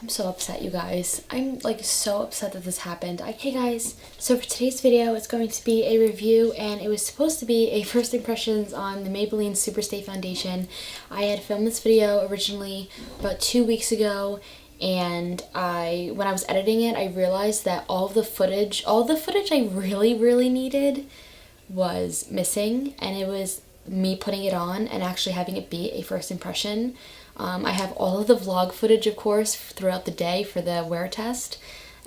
I'm so upset, you guys. I'm like so upset that this happened. Okay guys, so for today's video it's going to be a review, and it was supposed to be a first impressions on the Maybelline Superstay foundation. I had filmed this video originally about 2 weeks ago, and when I was editing it, I realized that all the footage I really needed was missing, and it was me putting it on and actually having it be a first impression. I have all of the vlog footage, of course, throughout the day for the wear test,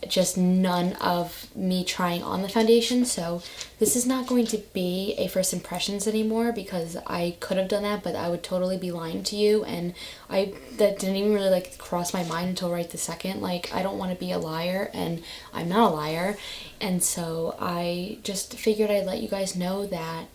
just none of me trying on the foundation. So this is not going to be a first impressions anymore, because I could have done that, but I would totally be lying to you, and that didn't even really like cross my mind until right this second. Like, I don't want to be a liar, and I'm not a liar, and so I just figured I'd let you guys know that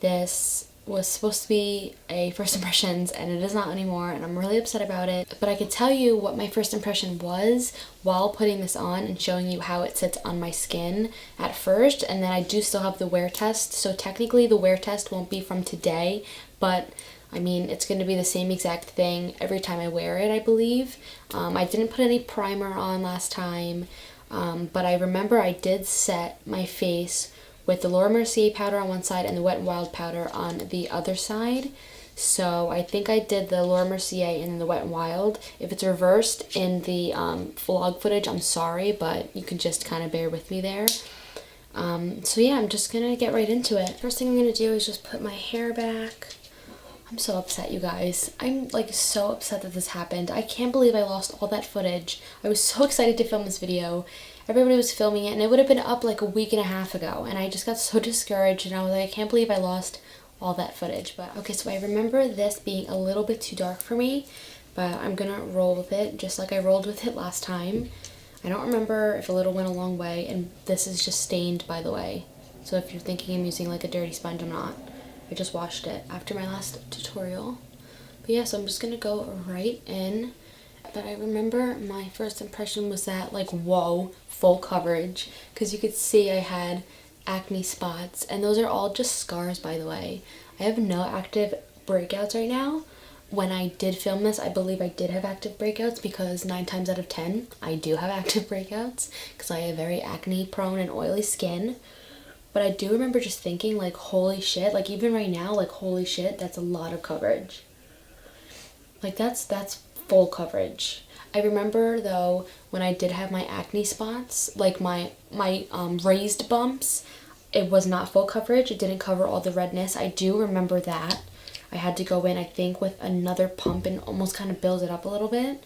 this was supposed to be a first impressions, and it is not anymore, and I'm really upset about it. But I could tell you what my first impression was while putting this on and showing you how it sits on my skin at first, and then I do still have the wear test. So technically the wear test won't be from today, but I mean, it's going to be the same exact thing every time I wear it, I believe. I didn't put any primer on last time, but I remember I did set my face with the Laura Mercier powder on one side and the Wet n Wild powder on the other side. So I think I did the Laura Mercier and then the Wet n Wild. If it's reversed in the vlog footage, I'm sorry, but you can just kind of bear with me there. So yeah, I'm just gonna get right into it. First thing I'm gonna do is just put my hair back. I'm so upset, you guys. I'm like so upset that this happened. I can't believe I lost all that footage. I was so excited to film this video. Everybody was filming it, and it would have been up like a week and a half ago, and I just got so discouraged, and I was like, I can't believe I lost all that footage. But okay, so I remember this being a little bit too dark for me, but I'm gonna roll with it just like I rolled with it last time. I don't remember if a little went a long way, and this is just stained, by the way. So if you're thinking I'm using like a dirty sponge, I'm not. I just washed it after my last tutorial. But yeah, so I'm just gonna go right in. But I remember my first impression was that, like, whoa, full coverage, because you could see I had acne spots, and those are all just scars, by the way. I have no active breakouts right now. When I did film this, I believe I did have active breakouts, because 9 times out of 10 I do have active breakouts, because I have very acne prone and oily skin. But I do remember just thinking, like, holy shit, like, even right now, like, holy shit, that's a lot of coverage. Like, that's full coverage. I remember though, when I did have my acne spots, like my raised bumps, it was not full coverage. It didn't cover all the redness. I do remember that. I had to go in, I think, with another pump and almost kind of build it up a little bit.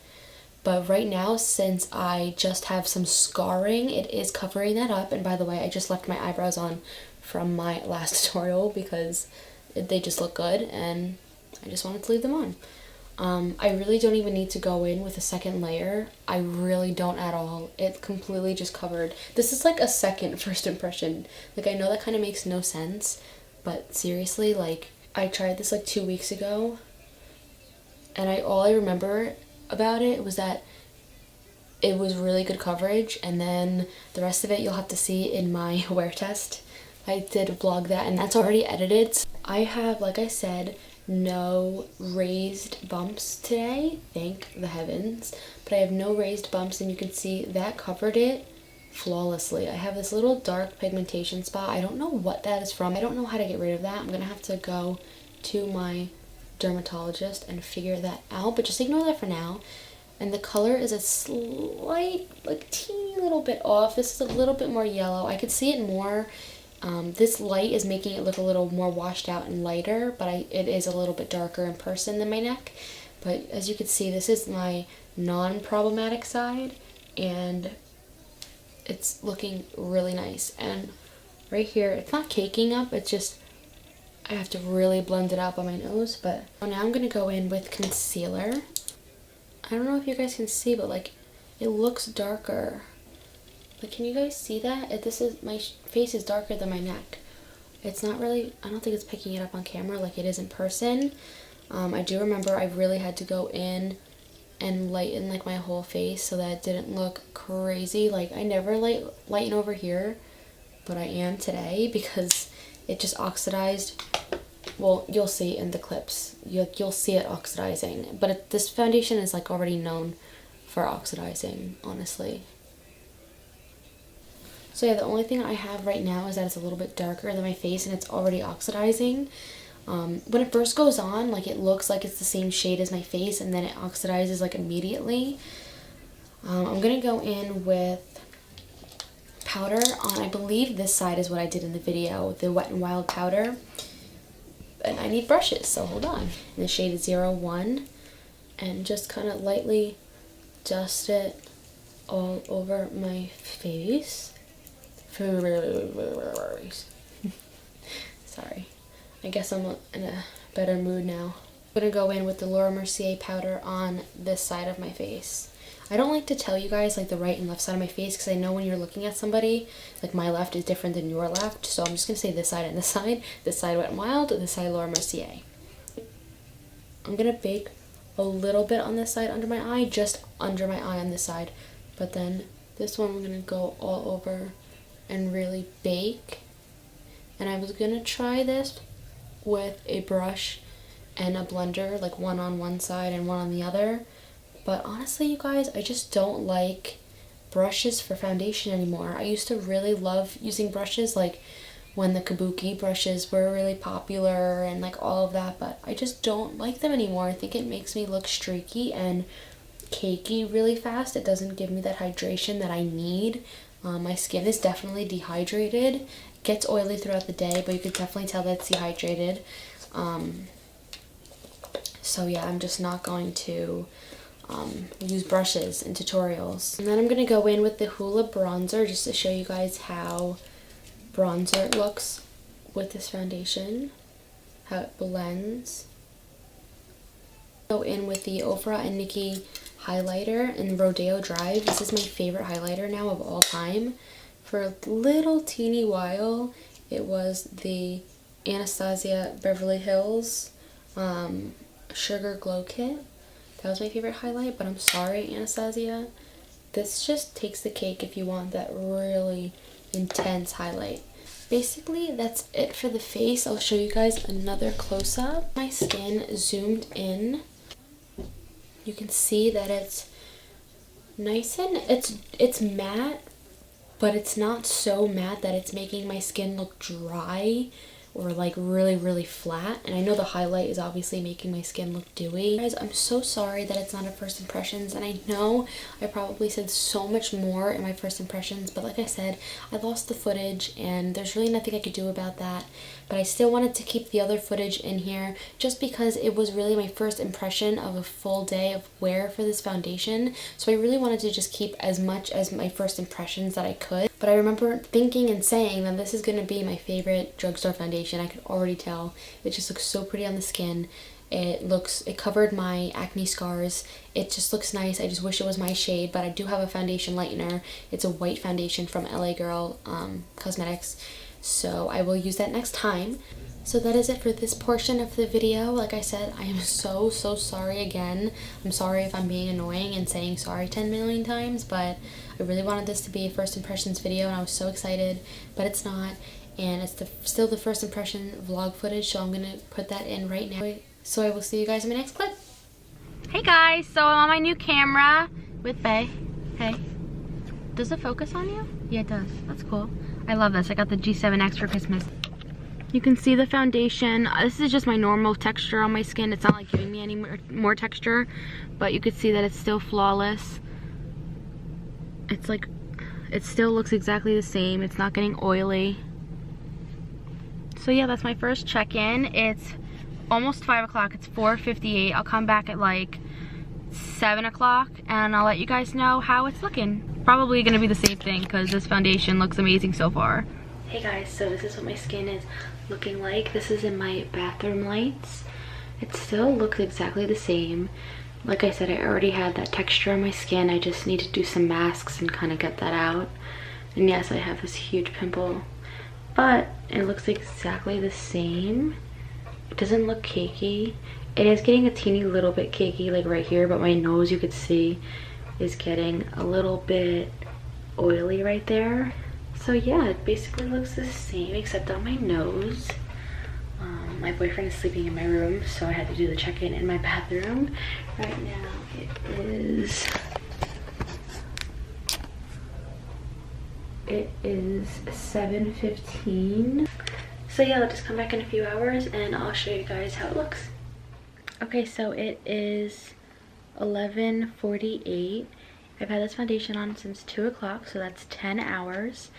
But right now, since I just have some scarring, it is covering that up. And by the way, I just left my eyebrows on from my last tutorial because they just look good, and I just wanted to leave them on. I really don't even need to go in with a second layer. I really don't at all. It completely just covered. This is like a second first impression. Like, I know that kind of makes no sense, but seriously, like, I tried this like 2 weeks ago, and all I remember about it was that it was really good coverage, and then the rest of it you'll have to see in my wear test. I did vlog that, and that's already edited. I have, like I said, no raised bumps today, thank the heavens, but I have no raised bumps, and you can see that covered it flawlessly. I have this little dark pigmentation spot. I don't know what that is from. I don't know how to get rid of that. I'm gonna have to go to my dermatologist and figure that out, but just ignore that for now. And the color is a slight, like, teeny little bit off. This is a little bit more yellow. I could see it more. This light is making it look a little more washed out and lighter, but it is a little bit darker in person than my neck. But as you can see, this is my non-problematic side, and it's looking really nice. And right here, it's not caking up, it's just I have to really blend it out by my nose. But now I'm going to go in with concealer. I don't know if you guys can see, but like, it looks darker. Like, can you guys see that? My face is darker than my neck. It's not really, I don't think it's picking it up on camera like it is in person. I do remember I really had to go in and lighten like my whole face so that it didn't look crazy. Like, I never lighten over here, but I am today because it just oxidized. Well, you'll see in the clips. You'll see it oxidizing. But this foundation is like already known for oxidizing, honestly. So yeah, the only thing I have right now is that it's a little bit darker than my face and it's already oxidizing. When it first goes on, like, it looks like it's the same shade as my face, and then it oxidizes like immediately. I'm gonna go in with powder on, I believe this side is what I did in the video, the Wet n Wild powder. And I need brushes, so hold on. And the shade is 01, and just kind of lightly dust it all over my face. Sorry. I guess I'm in a better mood now. I'm gonna go in with the Mercier powder on this side of my face. I don't like to tell you guys like the right and left side of my face because I know when you're looking at somebody, like my left is different than your left. So I'm just gonna say this side and this side. This side Wet n Wild, this side Mercier. I'm gonna bake a little bit on this side under my eye, just under my eye on this side. But then this one I'm gonna go all over and really bake. And I was gonna try this with a brush and a blender, like one on one side and one on the other. But honestly, you guys, I just don't like brushes for foundation anymore. I used to really love using brushes, like when the kabuki brushes were really popular and like all of that, but I just don't like them anymore. I think it makes me look streaky and cakey really fast. It doesn't give me that hydration that I need. My skin is definitely dehydrated. It gets oily throughout the day, but you could definitely tell that it's dehydrated. So yeah, I'm just not going to use brushes in tutorials. And then I'm going to go in with the Hoola bronzer just to show you guys how bronzer looks with this foundation, how it blends. Go in with the Ofra and Nikki highlighter in Rodeo Drive. This is my favorite highlighter now of all time. For a little teeny while, it was the Anastasia Beverly Hills Sugar Glow Kit. That was my favorite highlight, but I'm sorry, Anastasia. This just takes the cake if you want that really intense highlight. Basically, that's it for the face. I'll show you guys another close-up. My skin zoomed in. You can see that it's nice and it's matte, but it's not so matte that it's making my skin look dry or like really flat. And I know the highlight is obviously making my skin look dewy. Guys, I'm so sorry that it's not a first impressions, and I know I probably said so much more in my first impressions, but like I said, I lost the footage and there's really nothing I could do about that. But I still wanted to keep the other footage in here just because it was really my first impression of a full day of wear for this foundation. So I really wanted to just keep as much as my first impressions that I could. But I remember thinking and saying that this is going to be my favorite drugstore foundation. I could already tell. It just looks so pretty on the skin. It covered my acne scars. It just looks nice. I just wish it was my shade, but I do have a foundation lightener. It's a white foundation from LA Girl Cosmetics. So I will use that next time. So that is it for this portion of the video. Like I said, I am so sorry again. I'm sorry if I'm being annoying and saying sorry 10 million times, but I really wanted this to be a first impressions video and I was so excited, but it's not. And it's still the first impression vlog footage, so I'm gonna put that in right now. So I will see you guys in my next clip. Hey guys, so I'm on my new camera with Faye. Hey. Does it focus on you? Yeah, it does. That's cool. I love this. I got the G7X for Christmas. You can see the foundation. This is just my normal texture on my skin. It's not like giving me any more texture, but you could see that it's still flawless. It's like, it still looks exactly the same. It's not getting oily. So yeah, that's my first check-in. It's almost 5 o'clock. It's 4:58. I'll come back at like 7 o'clock and I'll let you guys know how it's looking. Probably gonna be the same thing because this foundation looks amazing so far. Hey guys, so this is what my skin is looking like. This is in my bathroom lights. It still looks exactly the same. Like I said, I already had that texture on my skin. I just need to do some masks and kind of get that out. And yes, I have this huge pimple, but it looks exactly the same. It doesn't look cakey. It is getting a teeny little bit cakey like right here, but my nose, you could see, is getting a little bit oily right there. So yeah, it basically looks the same except on my nose. My boyfriend is sleeping in my room, so I had to do the check-in in my bathroom. Right now it is It is 7:15. So yeah, I'll just come back in a few hours and I'll show you guys how it looks. Okay, so it is 11:48. I've had this foundation on since 2 o'clock, so that's 10 hours.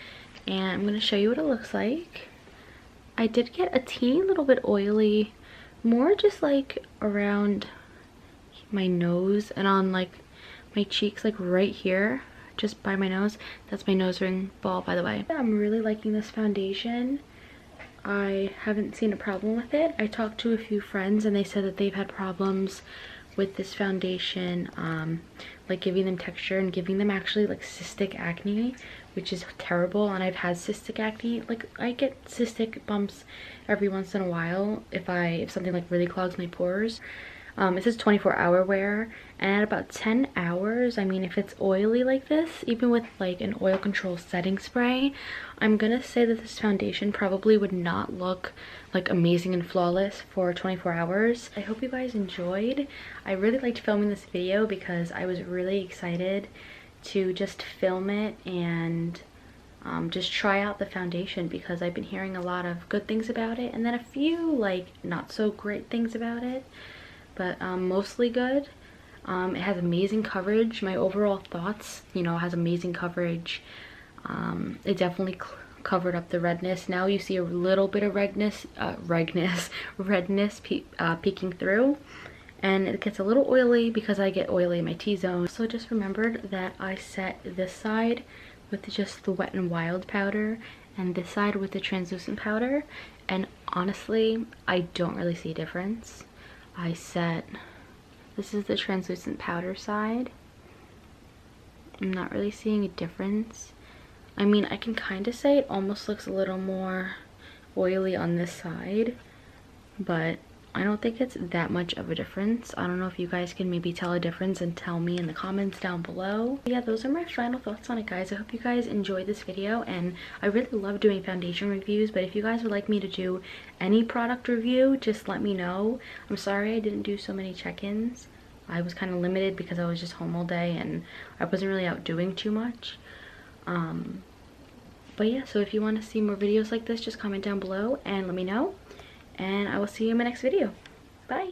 And I'm going to show you what it looks like. I did get a teeny little bit oily, more just like around my nose and on like my cheeks, like right here, just by my nose. That's my nose ring ball, by the way. I'm really liking this foundation. I haven't seen a problem with it. I talked to a few friends and they said that they've had problems with this foundation, like giving them texture and giving them actually like cystic acne, which is terrible. And I've had cystic acne. Like I get cystic bumps every once in a while if something like really clogs my pores. It says 24-hour wear, and at about 10 hours, I mean, if it's oily like this, even with like an oil control setting spray, I'm gonna say that this foundation probably would not look like amazing and flawless for 24 hours. I hope you guys enjoyed. I really liked filming this video because I was really excited to just film it and just try out the foundation, because I've been hearing a lot of good things about it and then a few like not so great things about it, but mostly good. It has amazing coverage. My overall thoughts, you know, it has amazing coverage. It definitely covered up the redness. Now you see a little bit of redness peeking through, and it gets a little oily because I get oily in my T-zone. So just remembered that I set this side with just the Wet n Wild powder and this side with the translucent powder, and honestly I don't really see a difference. This is the translucent powder side. I'm not really seeing a difference. I mean, I can kind of say it almost looks a little more oily on this side, but I don't think it's that much of a difference. I don't know if you guys can maybe tell a difference and tell me in the comments down below. Yeah, those are my final thoughts on it, guys. I hope you guys enjoyed this video, and I really love doing foundation reviews, but if you guys would like me to do any product review, just let me know. I'm sorry I didn't do so many check-ins. I was kind of limited because I was just home all day and I wasn't really out doing too much. But yeah, so if you want to see more videos like this, just comment down below and let me know. And I will see you in my next video. Bye!